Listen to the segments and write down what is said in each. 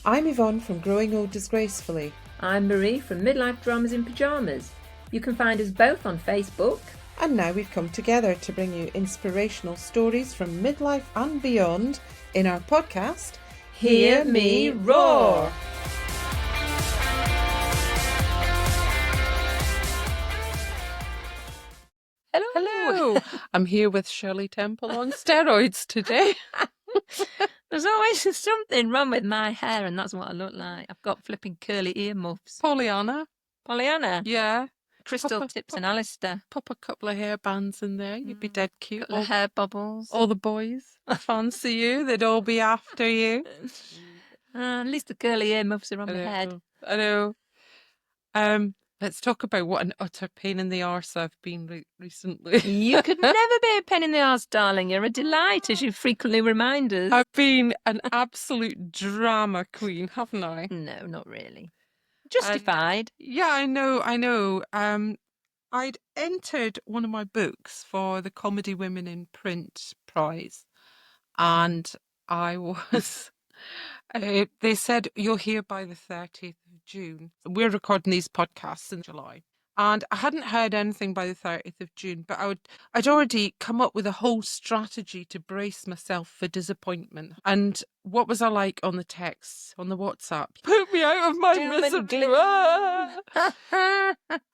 I'm Yvonne from Growing Old Disgracefully. I'm Marie from Midlife Dramas in Pyjamas. You can find us both on Facebook. And now we've come together to bring you inspirational stories from midlife and beyond in our podcast, Hear Me Roar! Hello. I'm here with Shirley Temple on steroids today. There's always something wrong with my hair, and that's what I look like. I've got flipping curly earmuffs. Pollyanna. Yeah. Crystal Tips and Alistair. Pop a couple of hair bands in there. You'd be dead cute. Couple of hair bubbles. All the boys fancy you. They'd all be after you. At least the curly earmuffs are on my head. I know. Let's talk about what an utter pain in the arse I've been recently. You could never be a pain in the arse, darling. You're a delight, as you frequently remind us. I've been an absolute drama queen, haven't I? No, not really. Justified. Yeah, I know. I'd entered one of my books for the Comedy Women in Print prize, and I was... they said, you're here by the 30th of June. We're recording these podcasts in July. And I hadn't heard anything by the 30th of June, but I'd already come up with a whole strategy to brace myself for disappointment. And what was I like on the texts, on the WhatsApp? Put me out of my misery.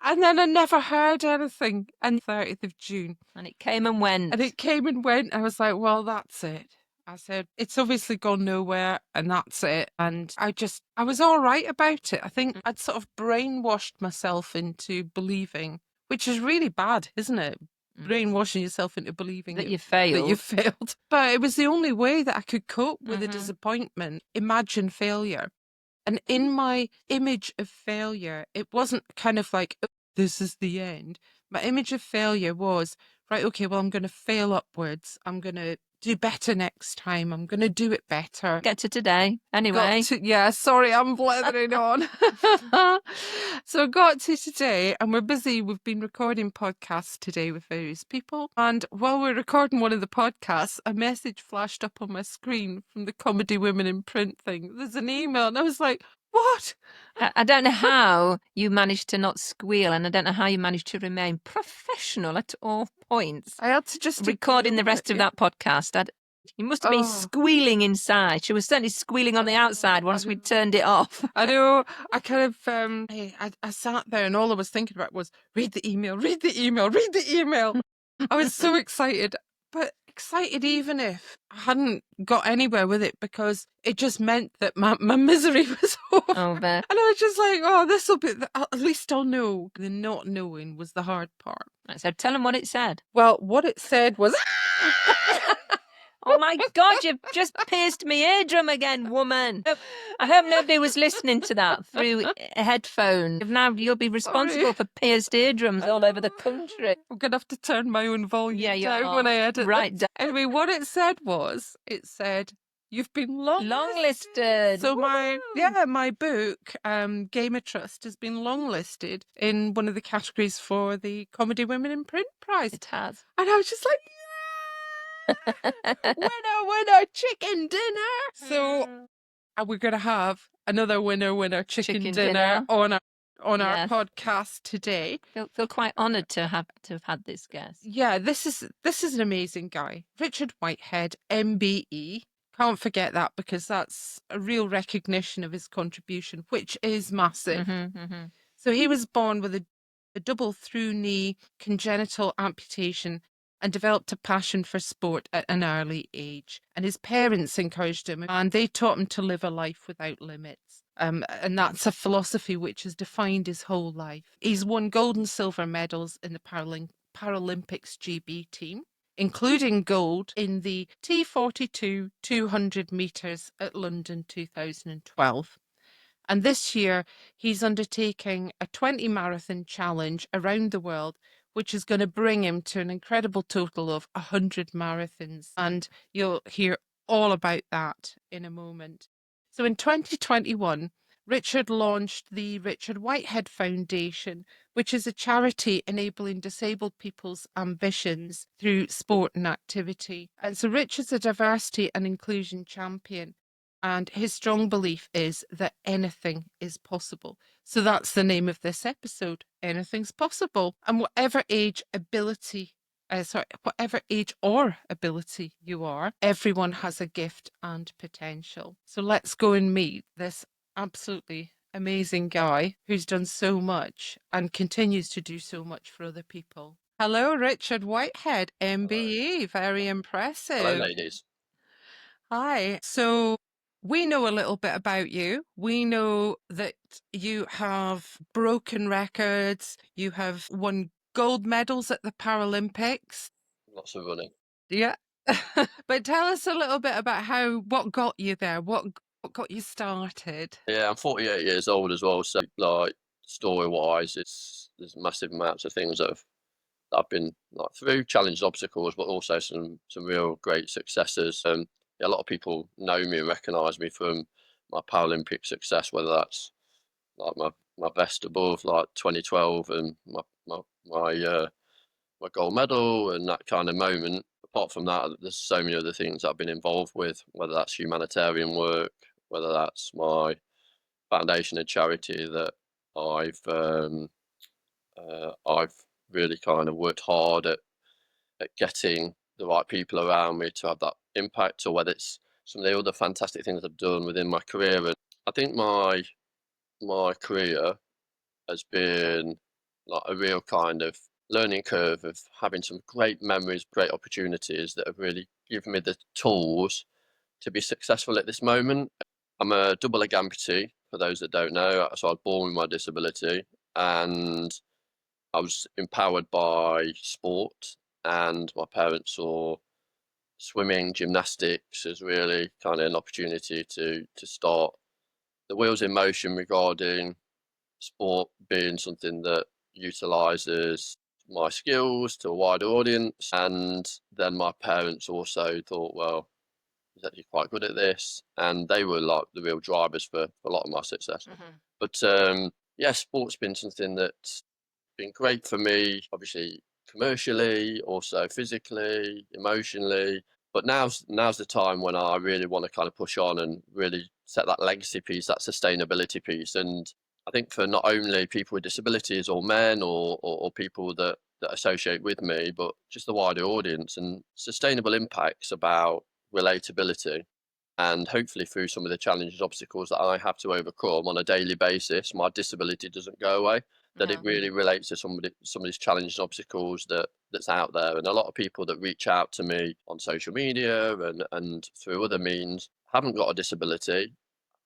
And then I never heard anything. And 30th of June. And it came and went. I was like, well, that's it. I said, it's obviously gone nowhere and that's it. And I was all right about it. I think I'd sort of brainwashed myself into believing, which is really bad, isn't it? Brainwashing yourself into believing that you failed. But it was the only way that I could cope with the disappointment. Imagine failure. And in my image of failure, it wasn't kind of like, oh, this is the end. My image of failure was, right, okay, well, I'm going to fail upwards. I'm going to do better next time. I'm going to do it better. Get to today. Anyway. Sorry, I'm blethering on. So I got to today and we're busy. We've been recording podcasts today with various people. And while we're recording one of the podcasts, a message flashed up on my screen from the Comedy Women in Print thing. There's an email and I was like, what? I don't know how you managed to not squeal, and I don't know how you managed to remain professional at all points. I had to just... Recording the rest of that podcast. You must have been squealing inside. She was certainly squealing on the outside once we turned it off. I know. I kind of... I sat there and all I was thinking about was, read the email. I was so excited. But excited even if I hadn't got anywhere with it, because it just meant that my misery was over. And I was just like, oh, this will be, at least I'll know. The not knowing was the hard part. Right, so tell them what it said. Well, what it said was... Oh my God, you've just pierced me eardrum again, woman. I hope nobody was listening to that through a headphone. Now you'll be responsible for pierced eardrums all over the country. I'm going to have to turn my own volume down when I edit this. Anyway, what it said was, you've been longlisted. So my book, Gamer Trust, has been longlisted in one of the categories for the Comedy Women in Print prize. It has. And I was just like, winner, chicken dinner. So we're going to have another winner, chicken dinner on our podcast today. Feel quite honoured to have had this guest. Yeah, this is an amazing guy. Richard Whitehead MBE. Can't forget that, because that's a real recognition of his contribution, which is massive. So he was born with a double through knee congenital amputation and developed a passion for sport at an early age. And his parents encouraged him, and they taught him to live a life without limits. And that's a philosophy which has defined his whole life. He's won gold and silver medals in the Paralympics GB team, including gold in the T42 200 metres at London 2012. And this year, he's undertaking a 20 marathon challenge around the world, which is going to bring him to an incredible total of 100 marathons. And you'll hear all about that in a moment. So in 2021, Richard launched the Richard Whitehead Foundation, which is a charity enabling disabled people's ambitions through sport and activity. And so Richard's a diversity and inclusion champion. And his strong belief is that anything is possible. So that's the name of this episode, Anything's Possible. And whatever age or ability you are, everyone has a gift and potential. So let's go and meet this absolutely amazing guy who's done so much and continues to do so much for other people. Hello, Richard Whitehead, MBE. Very impressive. Hello, ladies. Hi. So we know a little bit about you. We know that you have broken records. You have won gold medals at the Paralympics. Lots of running. Yeah. But tell us a little bit about what got you there, what got you started. Yeah, I'm 48 years old as well, so like story-wise, there's massive amounts of things that I've been like through, challenged obstacles, but also some real great successes. And yeah, a lot of people know me and recognise me from my Paralympic success, whether that's like my best above like 2012 and my gold medal and that kind of moment. Apart from that, there's so many other things I've been involved with, whether that's humanitarian work, whether that's my foundation and charity that I've really kind of worked hard at getting the right people around me to have that impact, or whether it's some of the other fantastic things I've done within my career. And I think my career has been like a real kind of learning curve of having some great memories, great opportunities that have really given me the tools to be successful at this moment. I'm a double leg amputee, for those that don't know. So I was born with my disability, and I was empowered by sport, and my parents saw swimming, gymnastics as really kind of an opportunity to start the wheels in motion regarding sport being something that utilizes my skills to a wider audience. And then my parents also thought, well, he's actually quite good at this, and they were like the real drivers for a lot of my success. But yeah, sport's been something that's been great for me, obviously commercially, also physically, emotionally. But now's the time when I really want to kind of push on and really set that legacy piece, that sustainability piece. And I think for not only people with disabilities or men or people that associate with me, but just the wider audience. And sustainable impact's about relatability. And hopefully through some of the challenges, obstacles that I have to overcome on a daily basis, my disability doesn't go away, that it really relates to some of these challenges and obstacles that's out there. And a lot of people that reach out to me on social media and through other means haven't got a disability,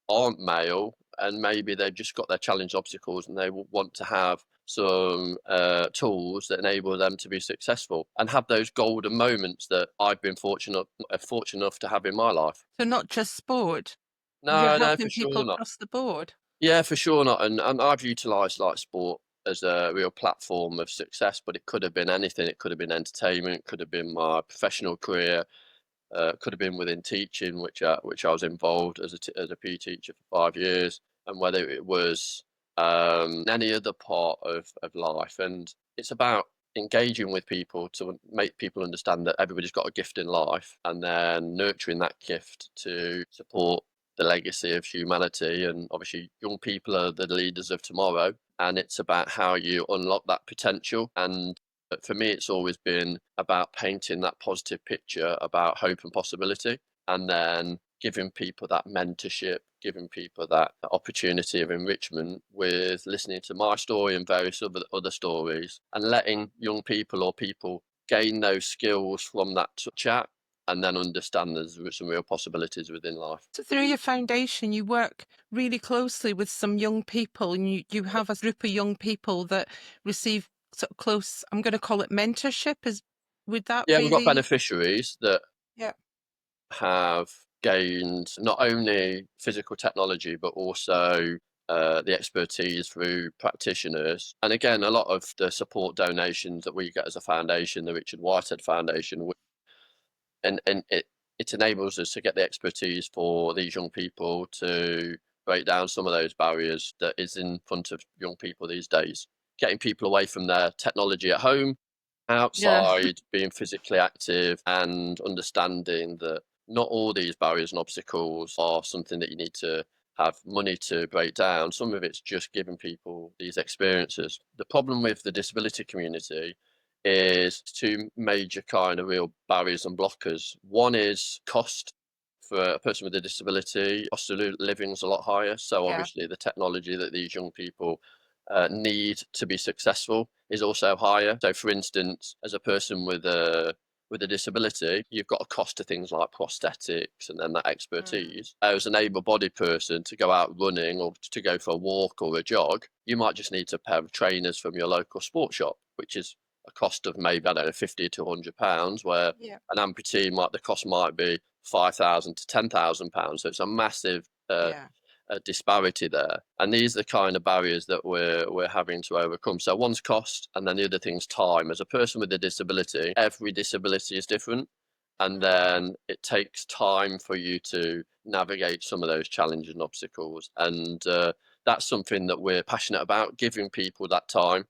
aren't male, and maybe they've just got their challenge obstacles, and they will want to have some tools that enable them to be successful and have those golden moments that I've been fortunate enough to have in my life. So not just sport. No, You're no, helping for people sure not. across the board. Yeah, for sure not. And I've utilised like sport as a real platform of success, but it could have been anything. It could have been entertainment, could have been my professional career, could have been within teaching, which I was involved as a PE teacher for 5 years, and whether it was any other part of life. And it's about engaging with people to make people understand that everybody's got a gift in life, and then nurturing that gift to support the legacy of humanity. And obviously young people are the leaders of tomorrow, and it's about how you unlock that potential. And for me, it's always been about painting that positive picture about hope and possibility, and then giving people that mentorship, giving people that opportunity of enrichment with listening to my story and various other stories, and letting young people or people gain those skills from that chat, and then understand there's some real possibilities within life. So through your foundation, you work really closely with some young people, and you have a group of young people that receive sort of close, I'm going to call it mentorship. Would that Yeah, be we've got beneficiaries that Yeah. have gained not only physical technology, but also the expertise through practitioners. And again, a lot of the support donations that we get as a foundation, the Richard Whitehead Foundation, and it enables us to get the expertise for these young people to break down some of those barriers that is in front of young people these days. Getting people away from their technology at home, outside, being physically active, and understanding that not all these barriers and obstacles are something that you need to have money to break down. Some of it's just giving people these experiences. The problem with the disability community is two major kind of real barriers and blockers. One is cost. For a person with a disability, cost of living is a lot higher. So Yeah. obviously the technology that these young people need to be successful is also higher. So for instance, as a person with a disability, you've got a cost to things like prosthetics and then that expertise. As an able-bodied person to go out running or to go for a walk or a jog, you might just need a pair of trainers from your local sports shop, which is a cost of maybe, I don't know, £50 to £100, where an amputee the cost might be £5,000 to £10,000. So it's a massive disparity there, and these are the kind of barriers that we're having to overcome. So one's cost, and then the other thing's time. As a person with a disability, every disability is different, and then it takes time for you to navigate some of those challenges and obstacles, and that's something that we're passionate about, giving people that time,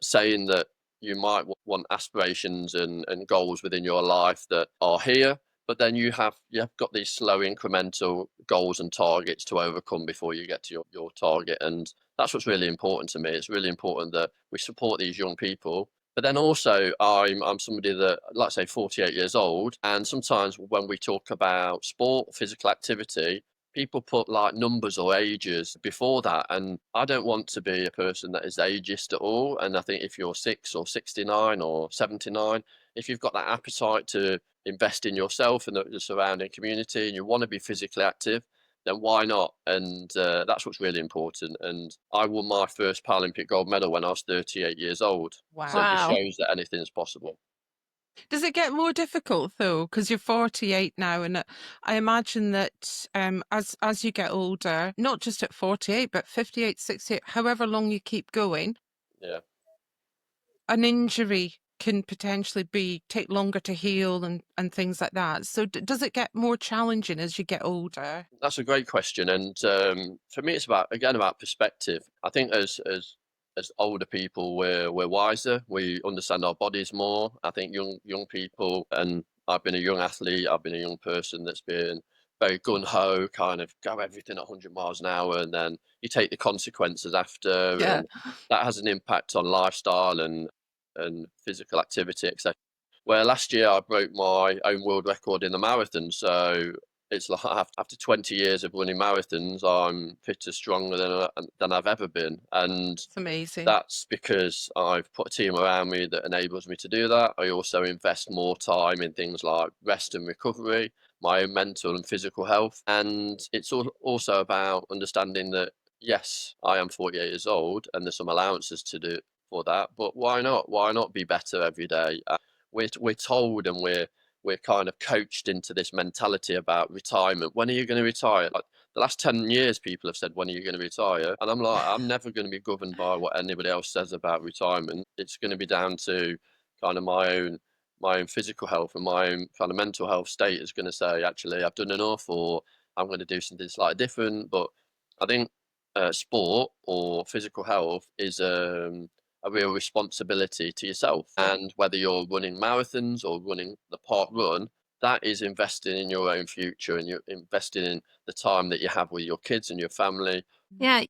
saying that you might want aspirations and goals within your life that are here, but then you have got these slow incremental goals and targets to overcome before you get to your target. And that's what's really important to me. It's really important that we support these young people. But then also I'm somebody that, like I say, 48 years old, and sometimes when we talk about sport, physical activity, people put like numbers or ages before that, and I don't want to be a person that is ageist at all. And I think if you're 6 or 69 or 79, if you've got that appetite to invest in yourself and the surrounding community, and you want to be physically active, then why not? And that's what's really important. And I won my first Paralympic gold medal when I was 38 years old. Wow. So it just shows that anything is possible. Does it get more difficult though? Because you're 48 now, and I imagine that as you get older, not just at 48, but 58, 68, however long you keep going, Yeah. an injury can potentially take longer to heal and things like that. So does it get more challenging as you get older? That's a great question, and for me, it's about perspective. I think as older people, we're wiser. We understand our bodies more. I think young people, and I've been a young athlete. I've been a young person that's been very gun ho, kind of go everything at 100 miles an hour, and then you take the consequences after, Yeah. and that has an impact on lifestyle and physical activity, etc. Where last year I broke my own world record in the marathon, so it's like after 20 years of running marathons, I'm fitter, stronger than I've ever been, and It's amazing. that's because I've put a team around me that enables me to do that. I also invest more time in things like rest and recovery, my own mental and physical health, and it's also about understanding that yes, I am 48 years old, and there's some allowances to do for that, but why not? Why not be better every day? We're told, and we're kind of coached into this mentality about retirement. When are you going to retire? Like the last 10 years, people have said, when are you going to retire? And I'm like, I'm never going to be governed by what anybody else says about retirement. It's going to be down to kind of my own physical health, and my own kind of mental health state is going to say, actually, I've done enough, or I'm going to do something slightly different. But I think sport or physical health is a real responsibility to yourself. And whether you're running marathons or running the park run, that is investing in your own future, and you're investing in the time that you have with your kids and your family. Yeah,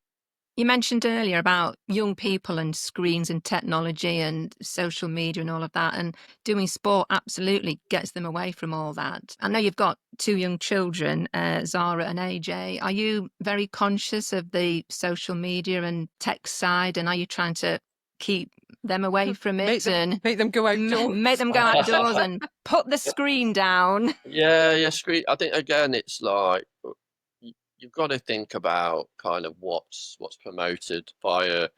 you mentioned earlier about young people and screens and technology and social media and all of that, and doing sport absolutely gets them away from all that. I know you've got 2 young children, Zara and AJ. Are you very conscious of the social media and tech side, and are you trying to keep them away from it and Make them go outdoors. make them go outdoors and put the screen down? Yeah, screen. I think again, it's like you've got to think about kind of what's promoted by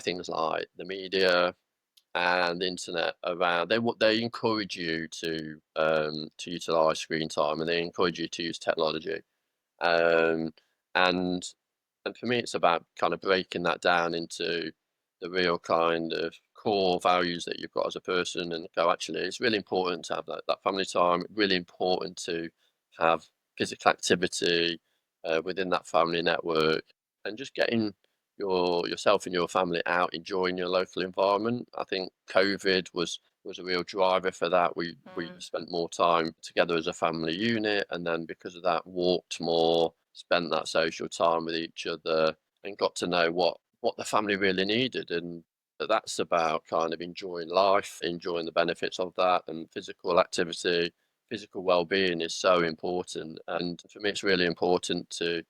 things like the media and the internet around. They encourage you to utilize screen time, and they encourage you to use technology. Um, and for me, it's about kind of breaking that down into the real kind of core values that you've got as a person, and go, actually, it's really important to have that family time, really important to have physical activity within that family network, and just getting yourself and your family out, enjoying your local environment. I think COVID was was a real driver for that. We spent more time together as a family unit, and then because of that, walked more, spent that social time with each other, and got to know what the family really needed. And that's about kind of enjoying life, enjoying the benefits of that, and physical activity, physical well-being is so important. And for me, it's really important to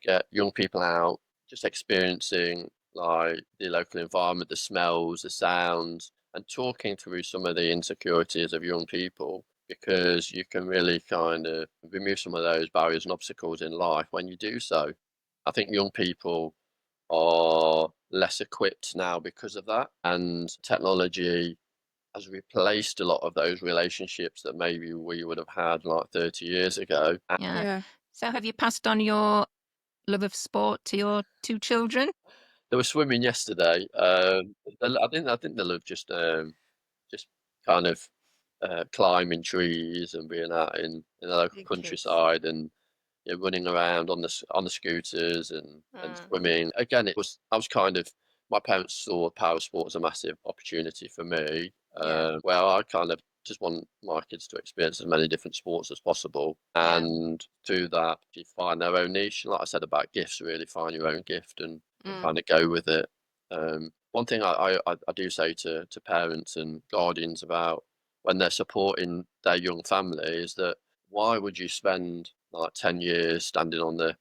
get young people out, just experiencing like the local environment, the smells, the sounds, and talking through some of the insecurities of young people, because you can really kind of remove some of those barriers and obstacles in life when you do so. I think young people are less equipped now because of that, and technology has replaced a lot of those relationships that maybe we would have had like 30 years ago. Yeah. Yeah. So have you passed on your love of sport to your 2 children? They were swimming yesterday. I think they'll have just kind of climbing trees and being out in the local Big kids. countryside, and running around on the scooters and swimming. Again, I was kind of, my parents saw power sport as a massive opportunity for me, Yeah. where I kind of just want my kids to experience as many different sports as possible, Yeah. and through that, you find their own niche. Like I said about gifts, really find your own gift and kind of go with it. One thing I do say to parents and guardians about when they're supporting their young family is that, why would you spend like 10 years standing on the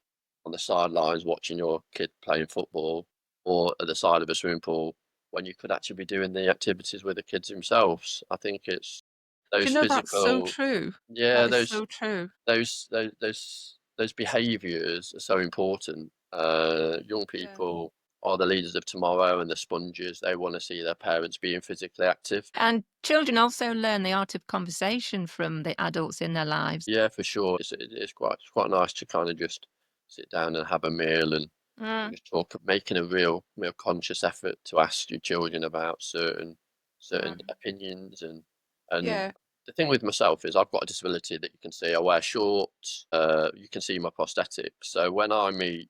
sidelines watching your kid playing football, or at the side of a swimming pool, when you could actually be doing the activities with the kids themselves? I think it's Do those you know that's so physical, true? yeah, That is so true. those behaviours are so important. Young Yeah. people are the leaders of tomorrow and the sponges. They want to see their parents being physically active. And children also learn the art of conversation from the adults in their lives. Yeah, for sure. It's quite nice to kind of just sit down and have a meal and Mm. just talk, making a real conscious effort to ask your children about certain opinions. And Yeah. the thing with myself is I've got a disability that you can see. I wear shorts. You can see my prosthetics. So when I meet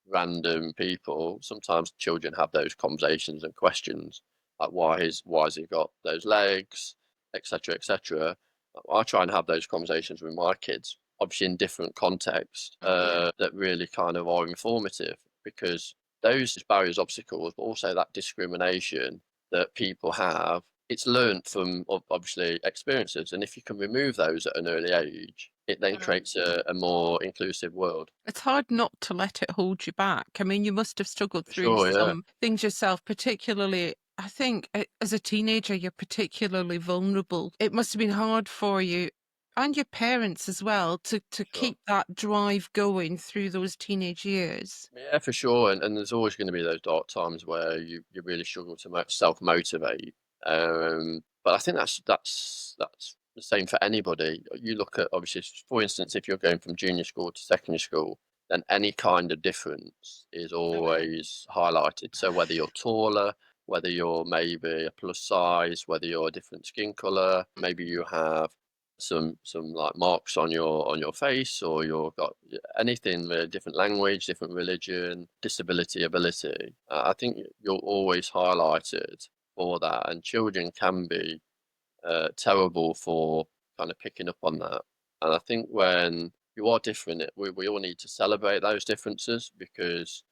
random people, sometimes children have those conversations and questions like, why has he got those legs, etc., etc. I try and have those conversations with my kids, obviously in different contexts, Yeah. that really kind of are informative, because those barriers, obstacles, but also that discrimination that people have, it's learned from obviously experiences. And if you can remove those at an early age, it then creates a more inclusive world. It's hard not to let it hold you back. I mean, you must have struggled For through sure, yeah. some things yourself, particularly, I think, as a teenager, you're particularly vulnerable. It must have been hard for you and your parents as well to Sure. keep that drive going through those teenage years. Yeah, for sure. And there's always going to be those dark times where you really struggle to self motivate. But I think that's the same for anybody. You look at, obviously, for instance, if you're going from junior school to secondary school, then any kind of difference is always highlighted. So whether you're taller, whether you're maybe a plus size, whether you're a different skin color, maybe you have some like marks on your face, or you've got anything, different language, different religion, disability, ability. I think you're always highlighted for that, and children can be terrible for kind of picking up on that. And I think when you are different, we all need to celebrate those differences, because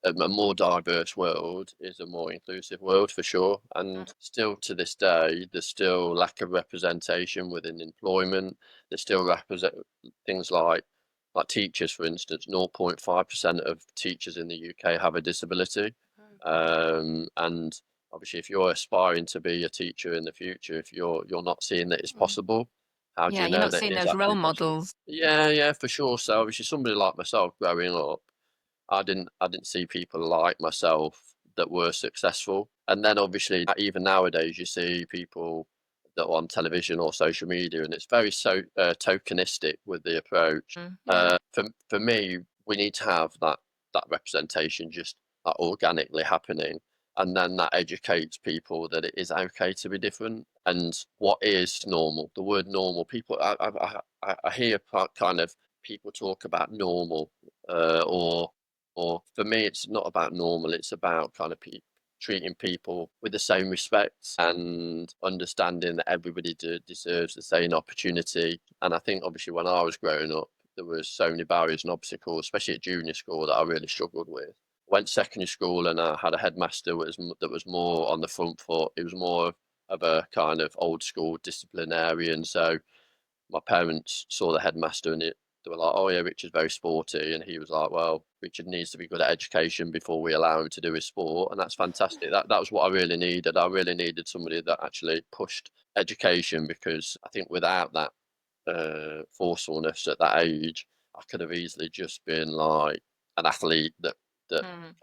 a more diverse world is a more inclusive world, for sure. And still to this day, there's still lack of representation within employment. There's still represent things like teachers, for instance. 0.5% of teachers in the UK have a disability. And obviously, if you're aspiring to be a teacher in the future, if you're not seeing that it's possible, how do Yeah, you you're know not that seeing it's those role actually possible? models. Yeah, for sure. So obviously, somebody like myself growing up, I didn't see people like myself that were successful. And then obviously, even nowadays, you see people that are on television or social media, and it's very tokenistic with the approach. Yeah. For me, we need to have that representation just organically happening, and then that educates people that it is okay to be different. And what is normal? The word normal. People, I hear kind of people talk about normal, or for me, it's not about normal. It's about kind of treating people with the same respect and understanding that everybody deserves the same opportunity. And I think obviously when I was growing up, there was so many barriers and obstacles, especially at junior school, that I really struggled with. Went to secondary school and I had a headmaster that was more on the front foot. It was more of a kind of old school disciplinarian. So my parents saw the headmaster and they were like, "Oh yeah, Richard's very sporty," and he was like, "Well, Richard needs to be good at education before we allow him to do his sport," and that's fantastic. That was what I really needed. I really needed somebody that actually pushed education, because I think without that forcefulness at that age, I could have easily just been like an athlete that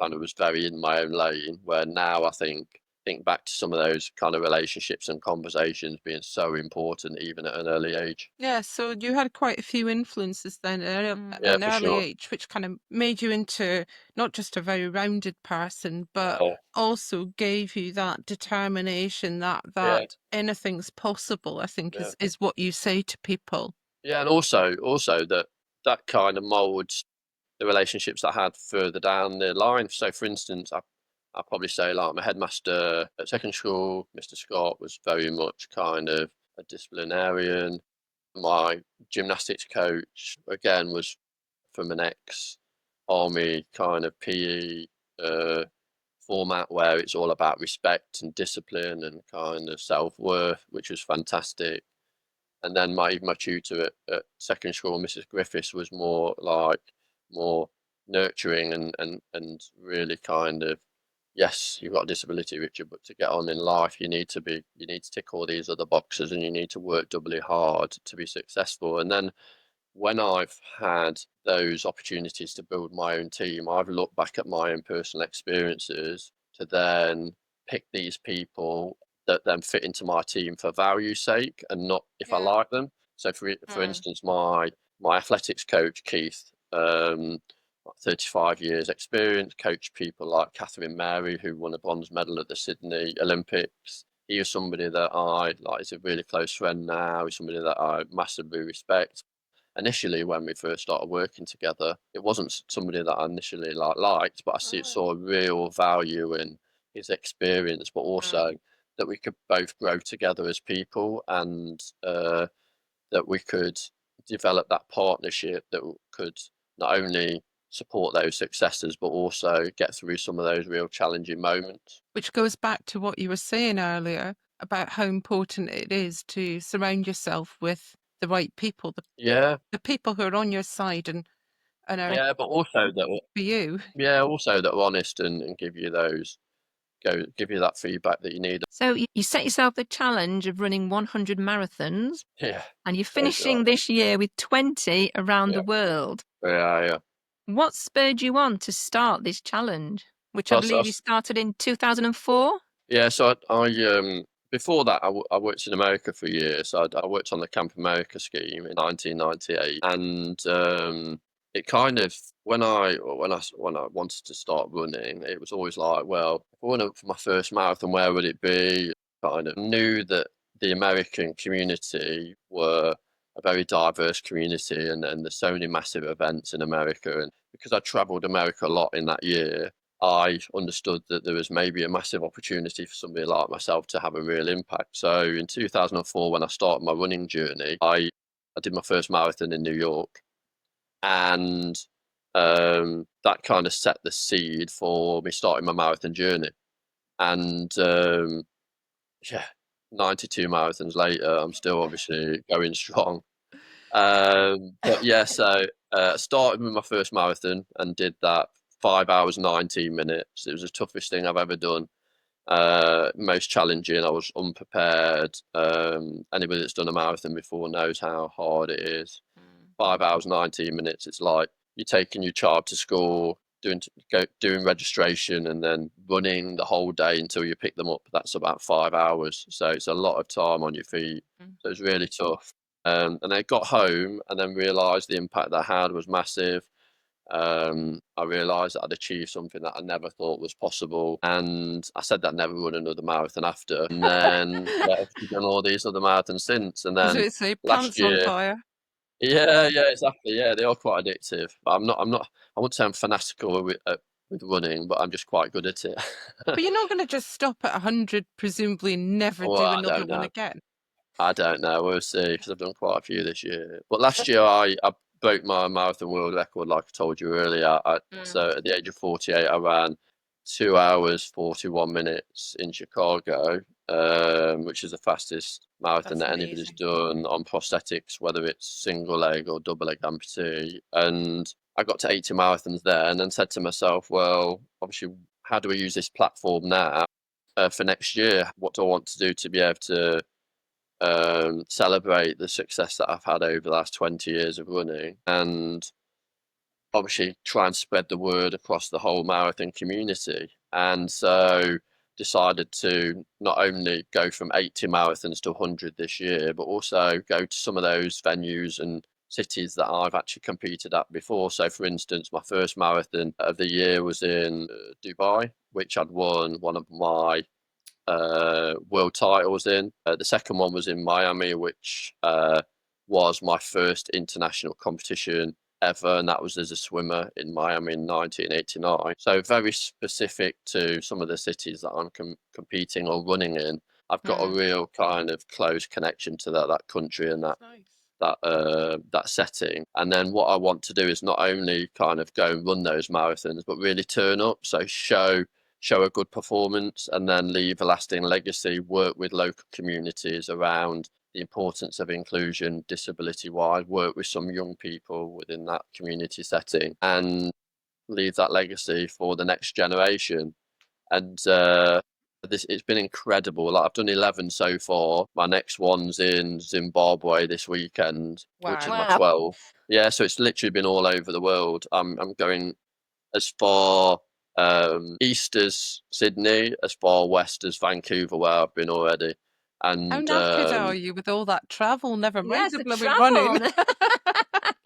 kind of was very in my own lane. Where now I think back to some of those kind of relationships and conversations being so important even at an early age. Yeah, so you had quite a few influences then at Yeah, an for early sure. age, which kind of made you into not just a very rounded person, but Yeah, also gave you that determination yeah, that anything's possible, I think yeah. is what you say to people. Yeah, and also that kind of molds the relationships I had further down the line. So, for instance, I probably say like my headmaster at secondary school, Mr. Scott, was very much kind of a disciplinarian. My gymnastics coach again was from an ex-army kind of PE format where it's all about respect and discipline and kind of self-worth, which was fantastic. And then my tutor at secondary school, Mrs. Griffiths, was more nurturing and really kind of, yes, you've got a disability, Richard, but to get on in life, you need to tick all these other boxes and you need to work doubly hard to be successful. And then when I've had those opportunities to build my own team, I've looked back at my own personal experiences to then pick these people that then fit into my team for value's sake and not if I Yeah. like them. So for instance, my athletics coach, Keith, 35 years experience, coached people like Catherine Mary, who won a bronze medal at the Sydney Olympics. He was somebody that I like, is a really close friend now. He's somebody that I massively respect. Initially, when we first started working together, it wasn't somebody that I initially liked, but saw a real value in his experience, but also that we could both grow together as people, and that we could develop that partnership that could not only support those successes, but also get through some of those real challenging moments. Which goes back to what you were saying earlier about how important it is to surround yourself with the right people, Yeah, the people who are on your side and are yeah, but also that, for you. yeah, also that are honest and give you give you that feedback that you need. So you set yourself the challenge of running 100 marathons, Yeah, and you're very finishing right. this year with 20 around Yeah, the world. yeah. What spurred you on to start this challenge, which I Well, so believe you started in 2004? yeah, so I before that I worked in America for years. So I worked on the Camp America scheme in 1998, and it kind of when I wanted to start running, it was always like, well, if I went up for my first marathon, where would it be? Kind of knew that the American community were a very diverse community, and there's so many massive events in America, and because I travelled America a lot in that year, I understood that there was maybe a massive opportunity for somebody like myself to have a real impact. So in 2004, when I started my running journey, I did my first marathon in New York, and that kind of set the seed for me starting my marathon journey. And yeah, 92 marathons later, I'm still obviously going strong. But yeah, so I started with my first marathon and did that 5 hours 19 minutes. It was the toughest thing I've ever done. Most challenging. I was unprepared. Anybody that's done a marathon before knows how hard it is. 5 hours 19 minutes. It's like you're taking your child to school, doing registration, and then running the whole day until you pick them up. That's about 5 hours. So it's a lot of time on your feet. So it's really tough. And I got home and then realised the impact that I had was massive. I realised that I'd achieved something that I never thought was possible, and I said that I'd never run another marathon after. And then yeah, I've done all these other marathons since. And As then I say, last pants on year, fire. yeah, exactly, yeah, they are quite addictive. But I'm not. I wouldn't say I'm fanatical with running, but I'm just quite good at it. But you're not going to just stop at 100, presumably, and never Well, do I another don't one know. again. I don't know. We'll see, because I've done quite a few this year. But last year I broke my marathon world record, like I told you earlier. So at the age of 48, I ran 2 hours 41 minutes in Chicago, which is the fastest marathon That's that anybody's amazing. done on prosthetics, whether it's single leg or double leg amputee. And I got to 80 marathons there, and then said to myself, well, obviously, how do we use this platform now for next year? What do I want to do to be able to celebrate the success that I've had over the last 20 years of running, and obviously try and spread the word across the whole marathon community. And so decided to not only go from 80 marathons to 100 this year, but also go to some of those venues and cities that I've actually competed at before. So for instance, my first marathon of the year was in Dubai, which I'd won one of my world titles in. The second one was in Miami, which was my first international competition ever, and that was as a swimmer in Miami in 1989. So very specific to some of the cities that I'm competing or running in. I've got a real kind of close connection to that country and that Nice. that setting. And then what I want to do is not only kind of go and run those marathons, but really turn up. So show a good performance, and then leave a lasting legacy, work with local communities around the importance of inclusion, disability wise, work with some young people within that community setting, and leave that legacy for the next generation. And it's been incredible. Like, I've done 11 so far. My next one's in Zimbabwe this weekend, which is my Wow. 12th. Yeah, so it's literally been all over the world. I'm going as far east as Sydney, as far west as Vancouver, where I've been already. How And knackered are you with all that travel? Never mind Yes, the the blooming travel. running.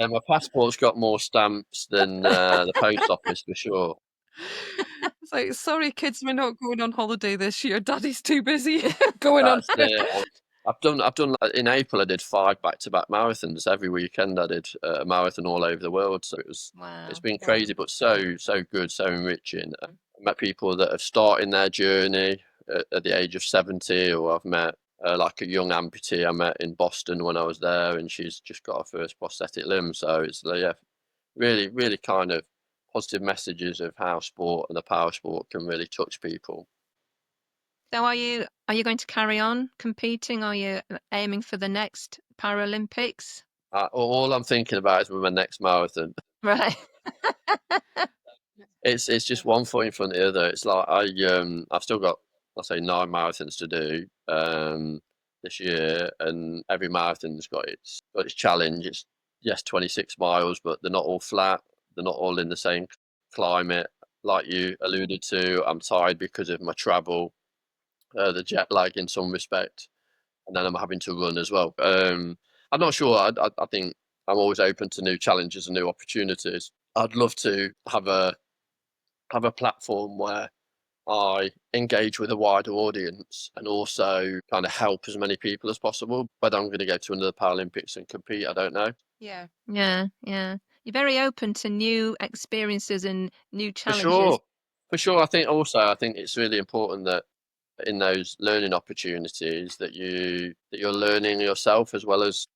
and my passport's got more stamps than the post office for sure. It's like, sorry, kids, we're not going on holiday this year. Daddy's too busy going on. That's it. And I've done in April. I did 5 back-to-back marathons every weekend. I did a marathon all over the world. So it's been crazy, but so good, so enriching. I met people that have started their journey at the age of 70, or I've met like a young amputee I met in Boston when I was there, and she's just got her first prosthetic limb. So it's yeah, really kind of positive messages of how sport and the power sport can really touch people. So are you going to carry on competing? Are you aiming for the next Paralympics? All I'm thinking about is with my next marathon. Right. It's just one foot in front of the other. It's like I've still got, I'll say, 9 marathons to do this year, and every marathon's got its challenge. It's, yes, 26 miles, but they're not all flat. They're not all in the same climate. Like you alluded to, I'm tired because of my travel, the jet lag in some respect, and then I'm having to run as well. I'm not sure. I think I'm always open to new challenges and new opportunities. I'd love to have a platform where I engage with a wider audience and also kind of help as many people as possible. Whether I'm going to go to another Paralympics and compete, I don't know. Yeah. Yeah. You're very open to new experiences and new For challenges. sure. For sure. I think it's really important that in those learning opportunities that you're learning yourself as well as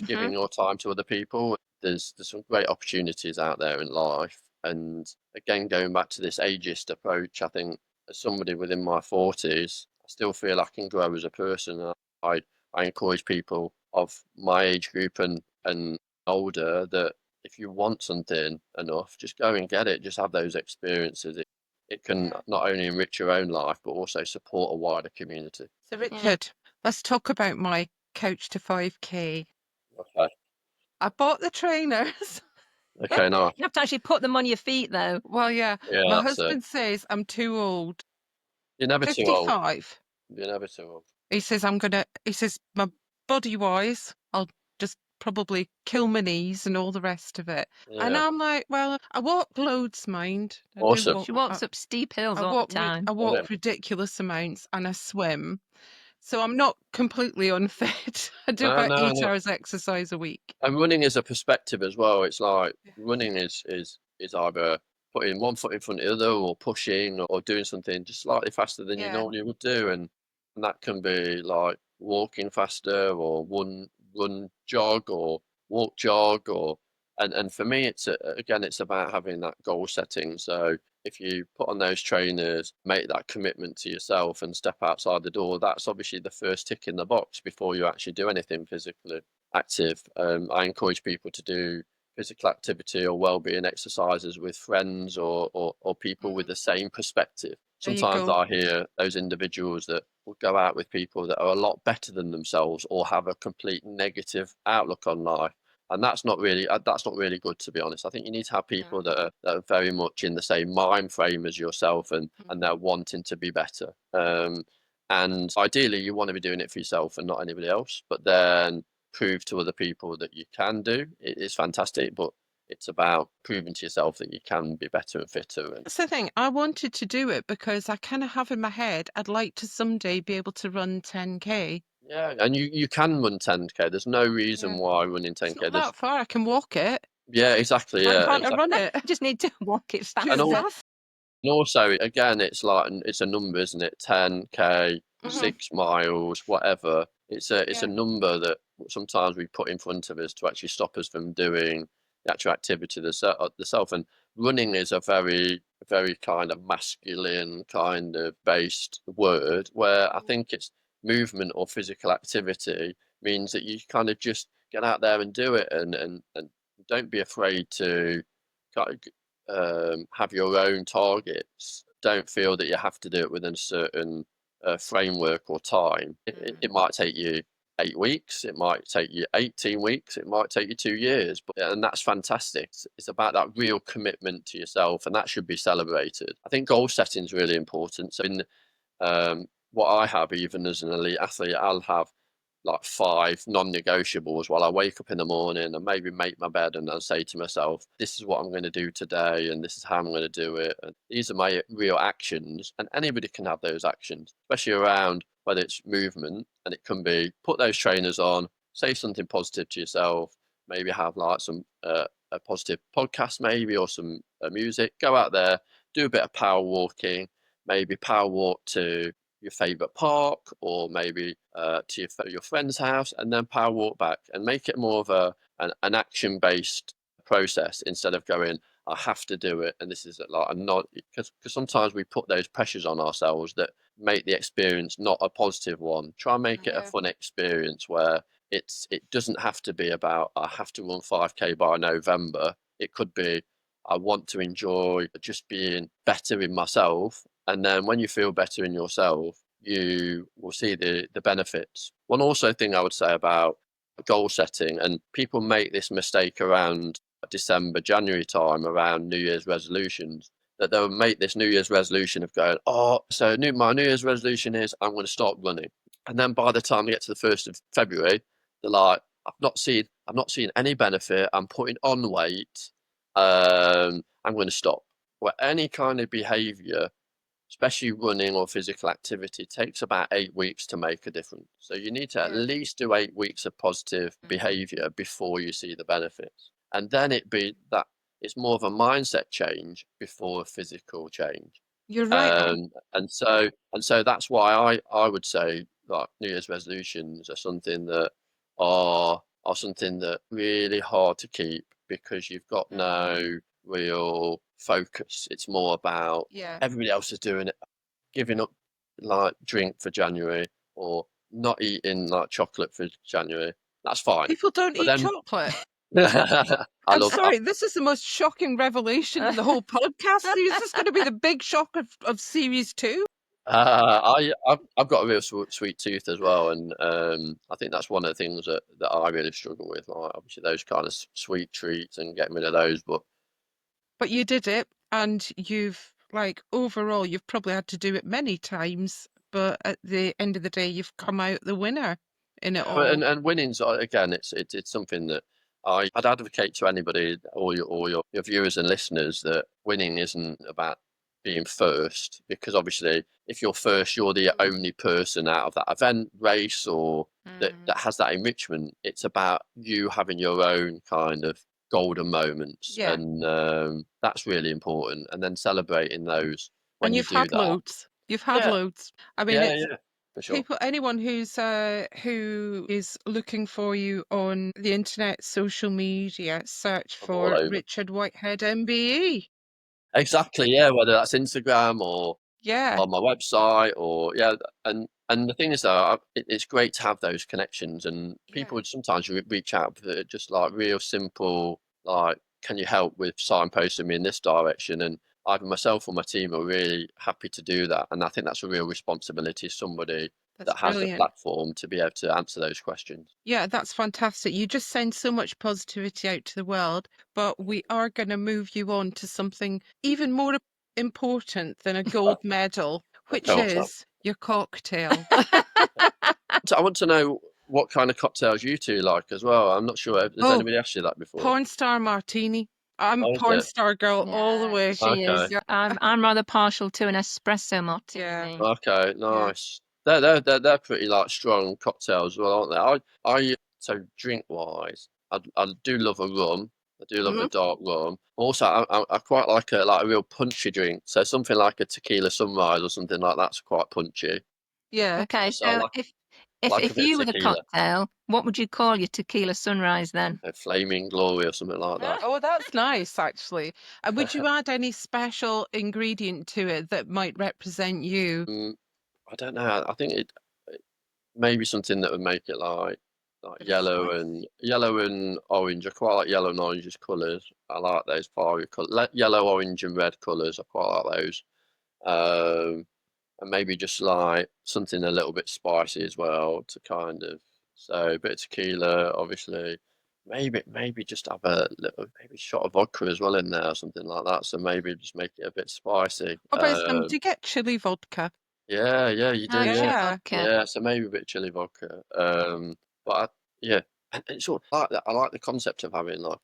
giving your time to other people. There's some great opportunities out there in life. And again, going back to this ageist approach, I think as somebody within my 40s, I still feel I can grow as a person. I encourage people of my age group and older that if you want something enough, just go and get it. Just have those experiences. It can not only enrich your own life, but also support a wider community. So, Richard, let's talk about my Couch to 5K. Okay. I bought the trainers. Okay, nice. You have to actually put them on your feet, though. Well, yeah. Yeah, My that's it. husband says I'm too old. You're never too old. 55. You're never too old. He says my body-wise, I'll just probably kill my knees and all the rest of it. And Yeah. I'm like, well, I walk loads, mind. I do Awesome. She walks up steep hills I all walk the time. I walk Yeah. ridiculous amounts, and I swim. So I'm not completely unfit. I do No, about no, 8 no. hours exercise a week. And running is a perspective as well. It's like running is either putting one foot in front of the other, or pushing, or doing something just slightly faster than you Yeah. normally would do, and that can be like walking faster, or run jog, or walk jog, or and for me again it's about having that goal setting. So if you put on those trainers, make that commitment to yourself and step outside the door, that's obviously the first tick in the box before you actually do anything physically active. I encourage people to do physical activity or well-being exercises with friends, or people with the same perspective. There you Sometimes go. I hear those individuals that will go out with people that are a lot better than themselves, or have a complete negative outlook on life. And that's not really good, to be honest. I think you need to have people that are very much in the same mind frame as yourself, and they're wanting to be better. And ideally, you want to be doing it for yourself and not anybody else. But then prove to other people that you can do it is fantastic. But it's about proving to yourself that you can be better and fitter. And That's the thing. I wanted to do it because I kind of have in my head I'd like to someday be able to run 10K. yeah, and you can run 10K. There's no reason Yeah. why running It's 10K. not that far. I can walk it. Yeah, exactly. Why Yeah, can't I run it? I just need to walk it Too And faster. fast. And also, again, it's a number, isn't it? 10K, 6 miles, whatever. It's a number that sometimes we put in front of us to actually stop us from doing the actual activity the self. And running is a very, very kind of masculine kind of based word, where I think it's movement or physical activity means that you kind of just get out there and do it, and don't be afraid to kind of have your own targets. Don't feel that you have to do it within a certain framework or time. It might take you 8 weeks, it might take you 18 weeks, it might take you 2 years, and that's fantastic. It's about that real commitment to yourself, and that should be celebrated. I think goal setting is really important. So in what I have, even as an elite athlete, I'll have like 5 non-negotiables while I wake up in the morning, and maybe make my bed, and I'll say to myself, this is what I'm going to do today, and this is how I'm going to do it. And these are my real actions, and anybody can have those actions, especially around whether it's movement, and it can be put those trainers on, say something positive to yourself, maybe have like some a positive podcast maybe, or some music, go out there, do a bit of power walking, maybe power walk to your favorite park, or maybe to your friend's house, and then power walk back, and make it more of an action based process, instead of going, I have to do it, and this is like a not, because sometimes we put those pressures on ourselves that make the experience not a positive one. Try and make it a fun experience where it doesn't have to be about, I have to run 5K by November. It could be, I want to enjoy just being better in myself. And then when you feel better in yourself, you will see the benefits. One also thing I would say about goal setting, and people make this mistake around December, January time, around New Year's resolutions, that they'll make this New Year's resolution of going, oh, so my New Year's resolution is I'm going to start running. And then by the time they get to the 1st of February, they're like, I've not seen any benefit. I'm putting on weight. I'm going to stop. Well, any kind of behavior, especially running or physical activity, takes about 8 weeks to make a difference. So you need to at least do 8 weeks of positive behavior before you see the benefits. And then it's more of a mindset change before a physical change. You're right. And so that's why I would say like New Year's resolutions are something that are something that really hard to keep, because you've got no real focus. It's more about everybody else is doing it, giving up like drink for January, or not eating like chocolate for January. That's fine. People don't But eat then chocolate. I I'm love sorry, this is the most shocking revelation in the whole podcast. Is this going to be the big shock of series 2? I've got a real sweet tooth as well, and I think that's one of the things that I really struggle with. Like, obviously, those kind of sweet treats and getting rid of those, But you did it, and you've, like, overall, you've probably had to do it many times, but at the end of the day, you've come out the winner in it all. and winning's again, it's something that I'd advocate to anybody, or your viewers and listeners, that winning isn't about being first, because obviously if you're first, you're the only person out of that event, race, or that has that enrichment. It's about you having your own kind of golden moments, Yeah. and that's really important. And then celebrating those when And you you've do had that. loads. You've had Yeah, loads. I mean, it's for sure. anyone who is looking for you on the internet, social media, search I'm all for over. Richard Whitehead MBE. Exactly, yeah. Whether that's Instagram or Yeah, on my website, or and the thing is though, it's great to have those connections, and people yeah, would sometimes reach out for just like real simple, like, can you help with signposting me in this direction? And either myself or my team are really happy to do that, and I think that's a real responsibility of somebody that's that has the brilliant. platform to be able to answer those questions. Yeah, that's fantastic. You just send so much positivity out to the world, but we are going to move you on to something even more important than a gold medal, which Hope so. is your cocktail. So I want to know what kind of cocktails you two like as well. I'm not sure. Has Oh, anybody asked you that before? porn star martini. I'm a Oh, is porn it? star girl all the Yeah, way. she is. Okay. I'm rather partial to an espresso martini. Okay, Yeah. nice. They're pretty like strong cocktails, well, aren't they? So drink wise, I do love a rum. I do love a Mhm. dark rum. Also, I quite like a real punchy drink. So something like a tequila sunrise or something like that's quite punchy. Yeah. Okay, So I so like if a bit you of were the tequila, cocktail, what would you call your tequila sunrise then? a flaming glory or something like that. Oh, that's nice, actually. And would you add any special ingredient to it that might represent you? Mm, I don't know. I think it maybe something that would make it like Bit of spice? yellow and orange. I quite like yellow and orange as colours. I like those fiery colours. Yellow, orange, and red colours. I quite like those. And maybe just like something a little bit spicy as well to kind of, so a bit of tequila, obviously. Maybe just have a little maybe shot of vodka as well in there or something like that. So maybe just make it a bit spicy. Oh, but do you get chili vodka? Yeah, you do, Oh, yeah. chili Yeah. vodka. Yeah, so maybe a bit of chili vodka. But yeah, and it's sort of like that. I like the concept of having like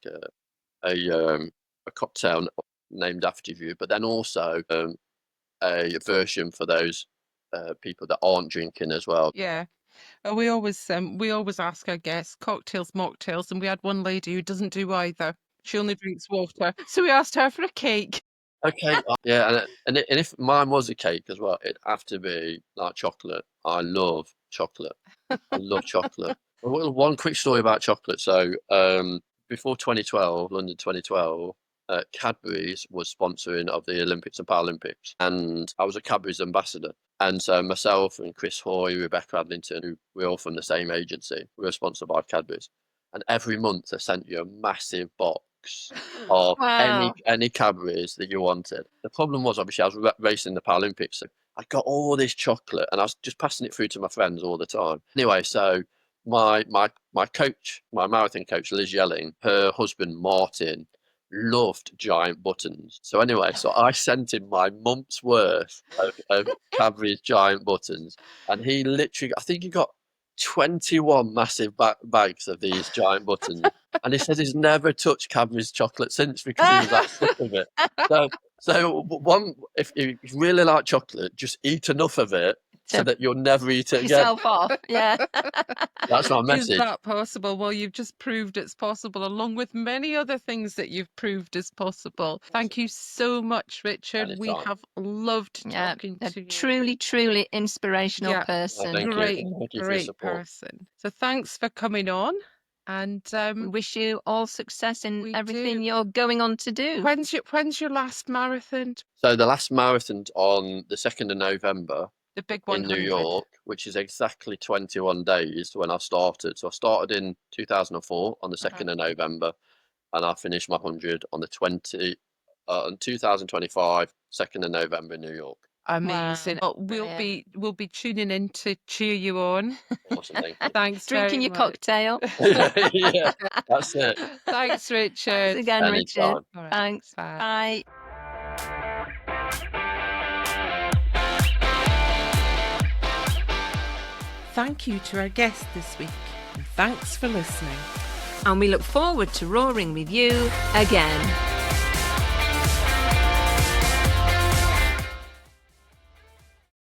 a cocktail named after you, but then also a version for those people that aren't drinking as well. Yeah. We always ask our guests cocktails, mocktails, and we had one lady who doesn't do either. She only drinks water. So we asked her for a cake. Okay, yeah, and if mine was a cake as well, it'd have to be like chocolate. I love chocolate. I love chocolate. Well, one quick story about chocolate. So, before 2012, London 2012, Cadbury's was sponsoring of the Olympics and Paralympics, and I was a Cadbury's ambassador. And so myself and Chris Hoy, Rebecca Adlington, who we're all from the same agency, we were sponsored by Cadbury's. And every month they sent you a massive box of Wow. any Cadbury's that you wanted. The problem was obviously I was racing the Paralympics, so I got all this chocolate and I was just passing it through to my friends all the time. Anyway, so my coach, my marathon coach, Liz Yelling, her husband Martin loved giant buttons. So anyway, so I sent him my month's worth of Cadbury's giant buttons, and he literally, I think he got 21 massive bags of these giant buttons. And he says he's never touched Cadbury's chocolate since because he was that sick of it. So one, if you really like chocolate, just eat enough of it so To that you'll never eat it again. yourself off. Yeah. That's my Is message. that possible? Well, you've just proved it's possible, along with many other things that you've proved is possible. Thank you so much, Richard. We Anytime. have loved Yeah. talking A to you. truly, truly inspirational Yeah. person. Thank you. Great, Thank you for your great support. person. So thanks for coming on. And We wish you all success in We everything do. you're going on to do. when's your last marathon? So the last marathon's on the 2nd of November The big in New 100. York, which is exactly 21 days when I started. So I started in 2004 on the 2nd of November, and I finished my 100 on the 2025, 2nd of November in New York. Amazing. Wow, Well, brilliant. we'll be tuning in to cheer you on. Awesome, thank you. Thanks Drinking very your much. cocktail. Yeah, that's it. Thanks, Richard. Thanks again, Richard. Anytime. All right. Thanks. Bye. Bye. Thank you to our guest this week, and thanks for listening. And we look forward to roaring with you again.